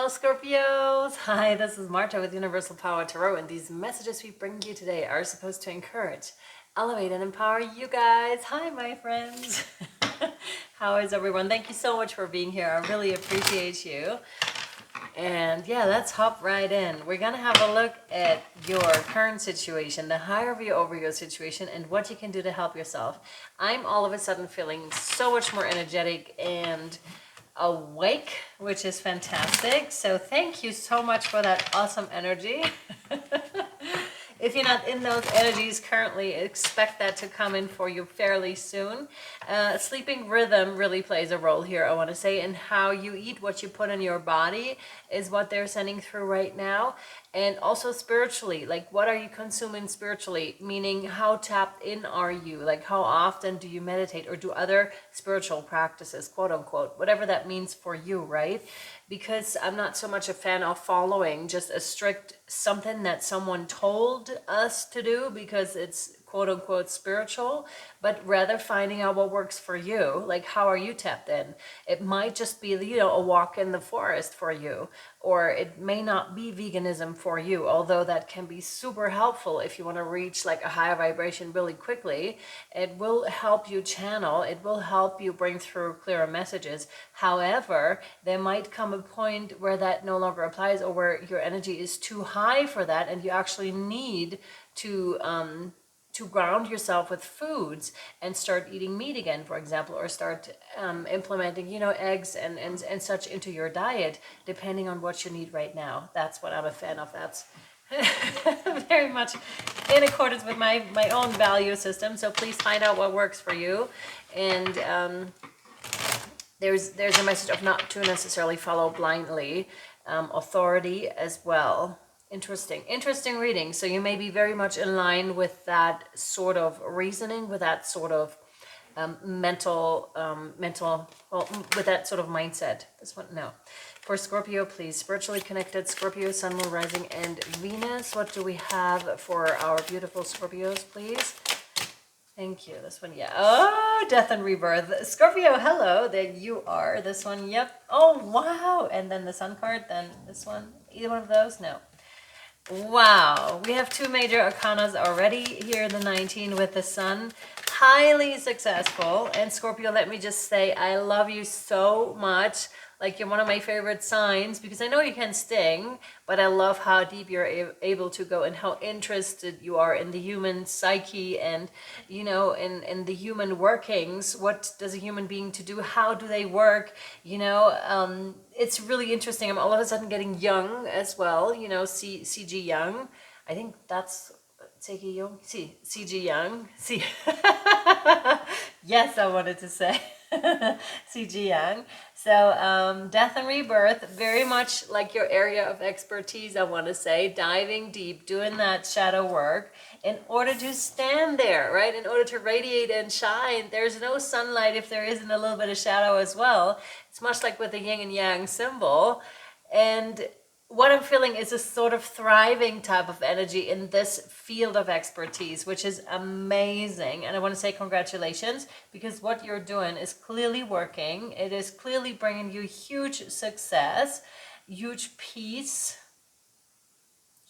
Hello Scorpios! Hi, this is Marta with Universal Power Tarot, and these messages we bring you today are supposed to encourage, elevate, and empower you guys. Hi my friends! How is everyone? Thank you so much for being here. I really appreciate you. And yeah, let's hop right in. We're gonna have a look at your current situation, the higher view over your situation, and what you can do to help yourself. I'm all of a sudden feeling so much more energetic and awake, which is fantastic. So thank you so much for that awesome energy. If you're not in those energies currently, expect that to come in for you fairly soon. Sleeping rhythm really plays a role here, I want to say, and how you eat, what you put in your body is what they're sending through right now. And also spiritually, like what are you consuming spiritually? Meaning how tapped in are you? Like how often do you meditate or do other spiritual practices, quote unquote, whatever that means for you, right? Because I'm not so much a fan of following just a strict something that someone told us to do because it's quote unquote spiritual, but rather finding out what works for you. Like how are you tapped in? It might just be, you know, a walk in the forest for you, or it may not be veganism for you, although that can be super helpful if you want to reach like a higher vibration really quickly. It will help you channel, it will help you bring through clearer messages. However, there might come a point where that no longer applies, or where your energy is too high for that and you actually need to ground yourself with foods and start eating meat again, for example, or start implementing, you know, eggs and such into your diet, depending on what you need right now. That's what I'm a fan of. That's very much in accordance with my own value system. So please find out what works for you. And there's a message of not to necessarily follow blindly, authority as well. Interesting reading. So you may be very much in line with that sort of reasoning, with that sort of mental, well, with that sort of mindset. This one, no. For Scorpio, please, spiritually connected Scorpio, Sun, Moon, Rising, and Venus. What do we have for our beautiful Scorpios, please? Thank you. This one, yeah. Oh, death and rebirth. Scorpio, hello. There you are. This one, yep. Oh, wow. And then the Sun card, then this one. Either one of those? No. Wow, we have two major arcanas already here in the 19 with the Sun. Highly successful. And Scorpio, let me just say, I love you so much. Like, you're one of my favorite signs, because I know you can sting, but I love how deep you're able to go and how interested you are in the human psyche and, you know, in the human workings. What does a human being to do? How do they work? You know, it's really interesting. I'm all of a sudden getting young as well, you know, CG Young. I think that's Seiki Young. CG Young. See. Yes, I wanted to say CG Young. So death and rebirth, very much like your area of expertise, I want to say, diving deep, doing that shadow work in order to stand there, right? In order to radiate and shine. There's no sunlight if there isn't a little bit of shadow as well. It's much like with the yin and yang symbol. And what I'm feeling is a sort of thriving type of energy in this field of expertise, which is amazing. And I want to say congratulations, because what you're doing is clearly working. It is clearly bringing you huge success, huge peace,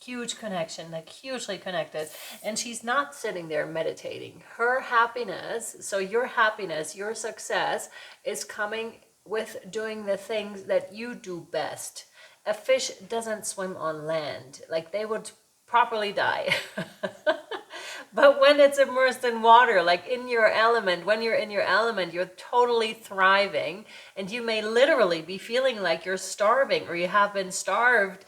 huge connection, like hugely connected. And she's not sitting there meditating. Her happiness, so your happiness, your success is coming with doing the things that you do best. A fish doesn't swim on land. Like, they would properly die. But when it's immersed in water, like in your element, when you're in your element, you're totally thriving. And you may literally be feeling like you're starving, or you have been starved,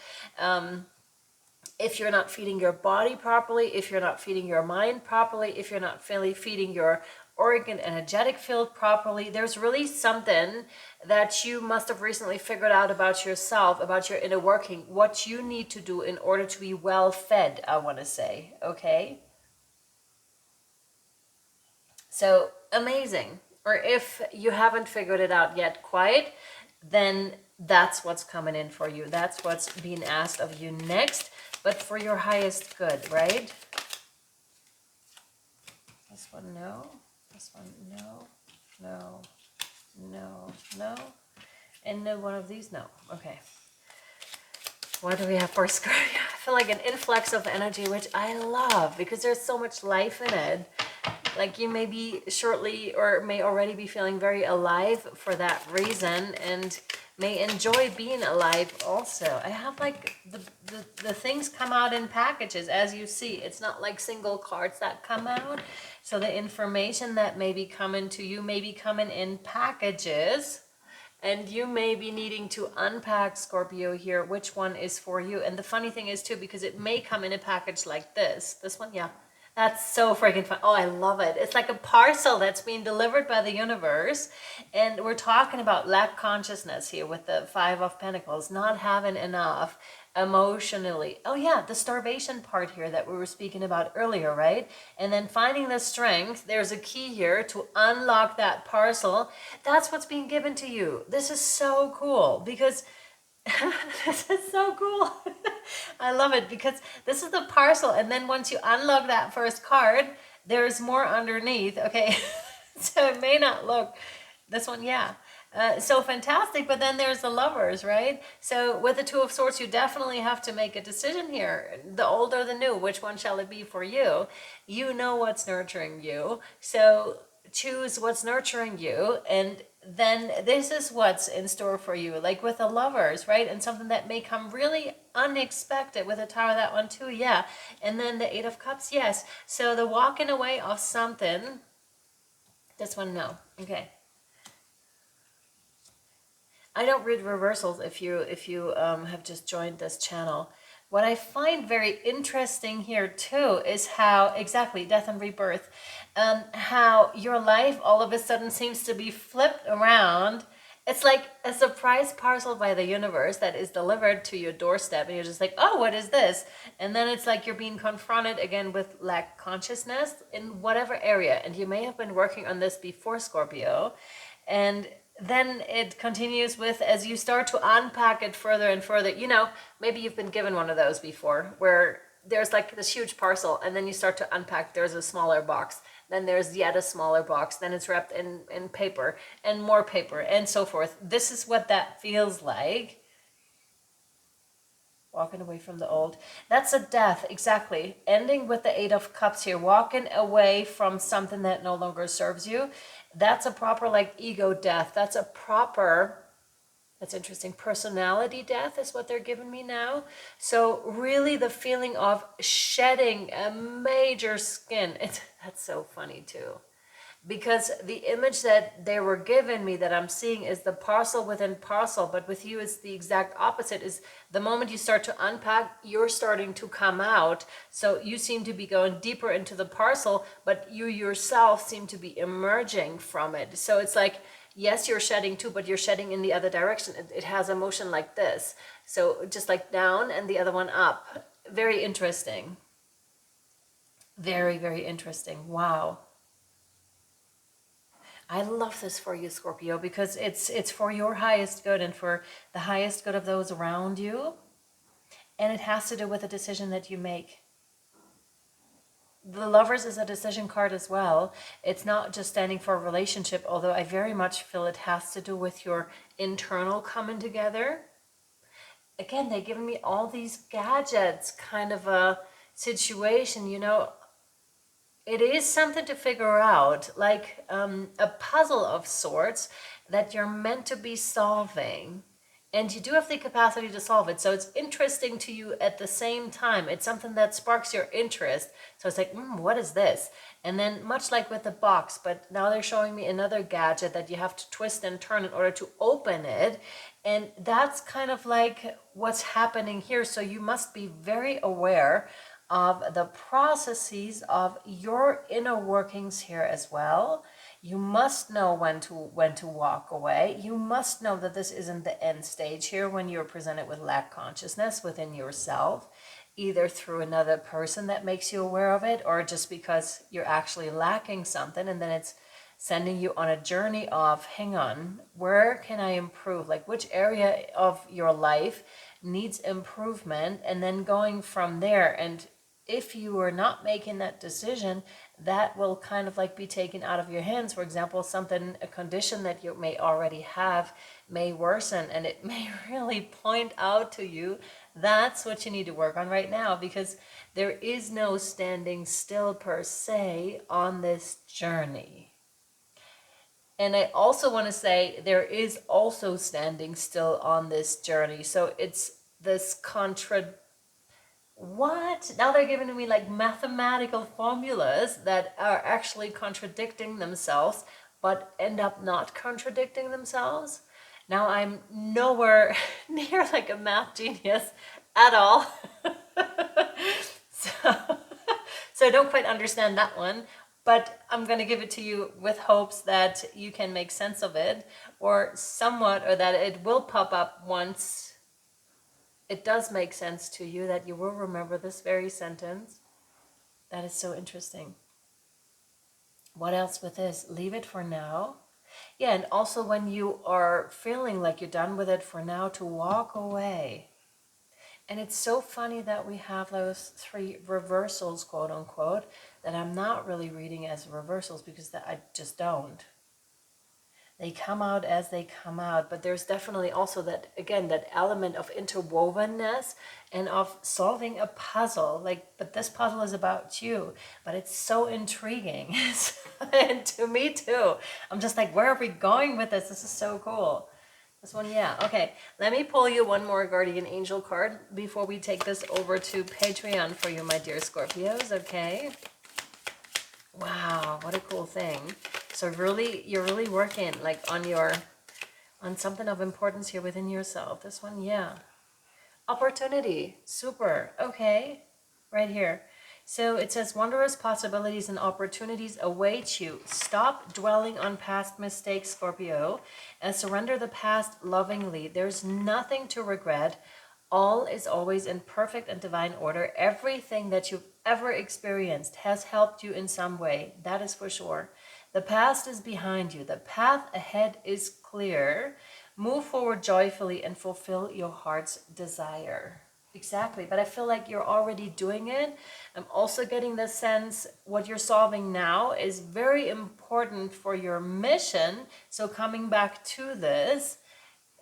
if you're not feeding your body properly, if you're not feeding your mind properly, if you're not feeding your auric and energetic field properly. There's really something that you must have recently figured out about yourself, about your inner working, what you need to do in order to be well fed, I want to say, okay? So amazing. Or if you haven't figured it out yet quite, then that's what's coming in for you. That's what's being asked of you next, but for your highest good, right? This one, no. This one, no. No. No. No. And no one of these, no. Okay. What do we have for Scorpio? I feel like an influx of energy, which I love because there's so much life in it. Like you may be shortly or may already be feeling very alive for that reason and may enjoy being alive also. I have like the things come out in packages, as you see. It's not like single cards that come out. So the information that may be coming to you may be coming in packages. And you may be needing to unpack, Scorpio, here, which one is for you. And the funny thing is, too, because it may come in a package like this. This one, yeah. That's so freaking fun. Oh, I love it. It's like a parcel that's being delivered by the universe. And we're talking about lack consciousness here with the Five of Pentacles, not having enough emotionally. Oh yeah, the starvation part here that we were speaking about earlier, right? And then finding the strength, there's a key here to unlock that parcel. That's what's being given to you. This is so cool because this is so cool. I love it because this is the parcel, and then once you unlock that first card, there's more underneath. Okay. So it may not look this one, yeah. So fantastic, but then there's the Lovers, right? So with the Two of Swords, you definitely have to make a decision here. The old or the new, which one shall it be for you? You know what's nurturing you, so choose what's nurturing you, and then this is what's in store for you, like with the Lovers, right? And something that may come really unexpected with the Tower, that one too, yeah. And then the Eight of Cups, yes. So the walking away of something, this one, no. Okay. I don't read reversals if you have just joined this channel. What I find very interesting here too is how, exactly, death and rebirth, how your life all of a sudden seems to be flipped around. It's like a surprise parcel by the universe that is delivered to your doorstep, and you're just like, oh, what is this? And then it's like you're being confronted again with lack consciousness in whatever area. And you may have been working on this before, Scorpio. And then it continues with, as you start to unpack it further and further, you know, maybe you've been given one of those before where there's like this huge parcel, and then you start to unpack, there's a smaller box, then there's yet a smaller box, then it's wrapped in paper and more paper and so forth. This is what that feels like. Walking away from the old. That's a death, exactly. Ending with the Eight of Cups here. Walking away from something that no longer serves you. That's a proper like ego death. That's a proper, that's interesting, personality death is what they're giving me now. So really the feeling of shedding a major skin. That's so funny too. Because the image that they were giving me that I'm seeing is the parcel within parcel, but with you it's the exact opposite. Is the moment you start to unpack, you're starting to come out. So you seem to be going deeper into the parcel, but you yourself seem to be emerging from it. So it's like, yes, you're shedding too, but you're shedding in the other direction. It has a motion like this. So just like down and the other one up. Very interesting. Very, very interesting. Wow. I love this for you, Scorpio, because it's for your highest good and for the highest good of those around you. And it has to do with a decision that you make. The Lovers is a decision card as well. It's not just standing for a relationship, although I very much feel it has to do with your internal coming together. Again, they've given me all these gadgets, kind of a situation, you know. It is something to figure out, like a puzzle of sorts that you're meant to be solving. And you do have the capacity to solve it. So it's interesting to you at the same time. It's something that sparks your interest. So it's like, what is this? And then much like with the box, but now they're showing me another gadget that you have to twist and turn in order to open it. And that's kind of like what's happening here. So you must be very aware of the processes of your inner workings here as well. You must know when to walk away. You must know that this isn't the end stage here when you're presented with lack consciousness within yourself, either through another person that makes you aware of it, or just because you're actually lacking something, and then it's sending you on a journey of, hang on, where can I improve? Like which area of your life needs improvement, and then going from there. And if you are not making that decision, that will kind of like be taken out of your hands. For example, something, a condition that you may already have may worsen, and it may really point out to you That's what you need to work on right now, because there is no standing still per se on this journey. And I also want to say there is also standing still on this journey. So it's this what? Now they're giving me like mathematical formulas that are actually contradicting themselves, but end up not contradicting themselves. Now I'm nowhere near like a math genius at all. so, so I don't quite understand that one, but I'm going to give it to you with hopes that you can make sense of it, or somewhat, or that it will pop up once it does make sense to you, that you will remember this very sentence. That is so interesting. What else with this? Leave it for now. Yeah, and also when you are feeling like you're done with it for now, to walk away. And it's so funny that we have those 3 reversals, quote unquote, that I'm not really reading as reversals, because I just don't. They come out as they come out, but there's definitely also that, again, that element of interwovenness and of solving a puzzle. Like, but this puzzle is about you, but it's so intriguing. And to me too. I'm just like, where are we going with this? This is so cool. This one, yeah. Okay, let me pull you one more guardian angel card before we take this over to Patreon for you, my dear Scorpios, okay? Wow, what a cool thing. So really, you're really working like on something of importance here within yourself. This one, yeah. Opportunity, super, okay, right here. So it says, wondrous possibilities and opportunities await you. Stop dwelling on past mistakes, Scorpio, and surrender the past lovingly. There's nothing to regret. All is always in perfect and divine order. Everything that you've ever experienced has helped you in some way. That is for sure. The past is behind you. The path ahead is clear. Move forward joyfully and fulfill your heart's desire. Exactly, but I feel like you're already doing it. I'm also getting the sense what you're solving now is very important for your mission. So coming back to this,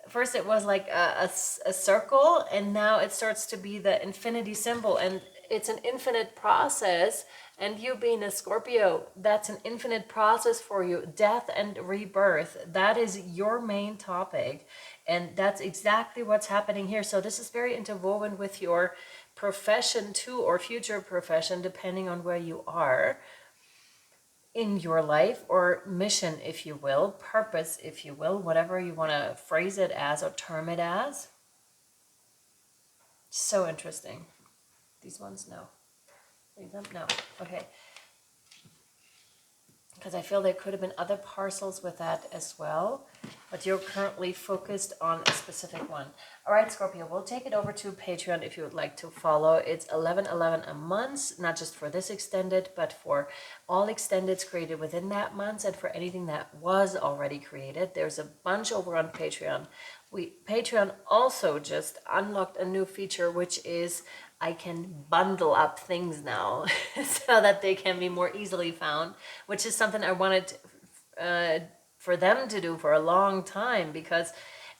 first it was like a circle, and now it starts to be the infinity symbol, and it's an infinite process. And you being a Scorpio, that's an infinite process for you. Death and rebirth, that is your main topic, and that's exactly what's happening here. So this is very interwoven with your profession too, or future profession, depending on where you are in your life, or mission, if you will, purpose, if you will, whatever you want to phrase it as or term it as. So interesting. These ones, no. Read them? No. Okay. Because I feel there could have been other parcels with that as well, but you're currently focused on a specific one. All right, Scorpio, we'll take it over to Patreon if you would like to follow. It's $11.11 a month, not just for this extended, but for all extendeds created within that month, and for anything that was already created. There's a bunch over on Patreon. Patreon also just unlocked a new feature, which is I can bundle up things now so that they can be more easily found, which is something I wanted for them to do for a long time, because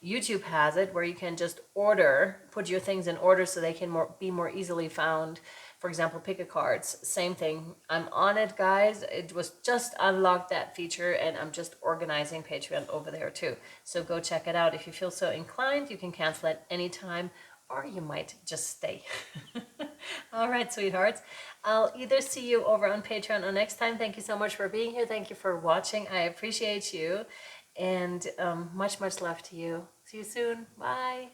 YouTube has it where you can just put your things in order so they can be more easily found. For example, pick a cards, same thing. I'm on it, guys. It was just unlocked, that feature, and I'm just organizing Patreon over there too. So go check it out. If you feel so inclined, you can cancel at any time, or you might just stay. All right, sweethearts. I'll either see you over on Patreon or next time. Thank you so much for being here. Thank you for watching. I appreciate you. And much, much love to you. See you soon. Bye.